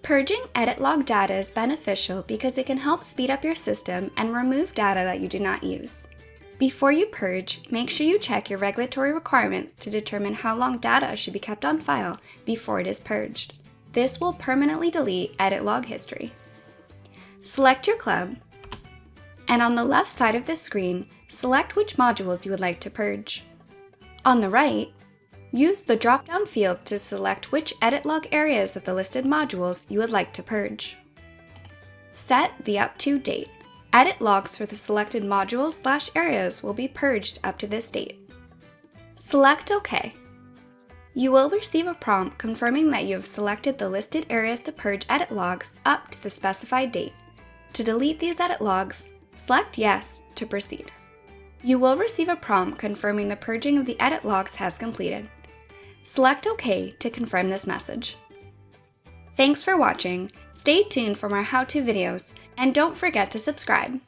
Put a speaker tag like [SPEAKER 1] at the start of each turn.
[SPEAKER 1] Purging edit log data is beneficial because it can help speed up your system and remove data that you do not use. Before you purge, make sure you check your regulatory requirements to determine how long data should be kept on file before it is purged. This will permanently delete edit log history. Select your club, and on the left side of the screen, select which modules you would like to purge. On the right, use the drop-down fields to select which edit log areas of the listed modules you would like to purge. Set the up to date. Edit logs for the selected modules/areas will be purged up to this date. Select OK. You will receive a prompt confirming that you have selected the listed areas to purge edit logs up to the specified date. To delete these edit logs, select Yes to proceed. You will receive a prompt confirming the purging of the edit logs has completed. Select OK to confirm this message. Thanks for watching. Stay tuned for more how-to videos, and don't forget to subscribe.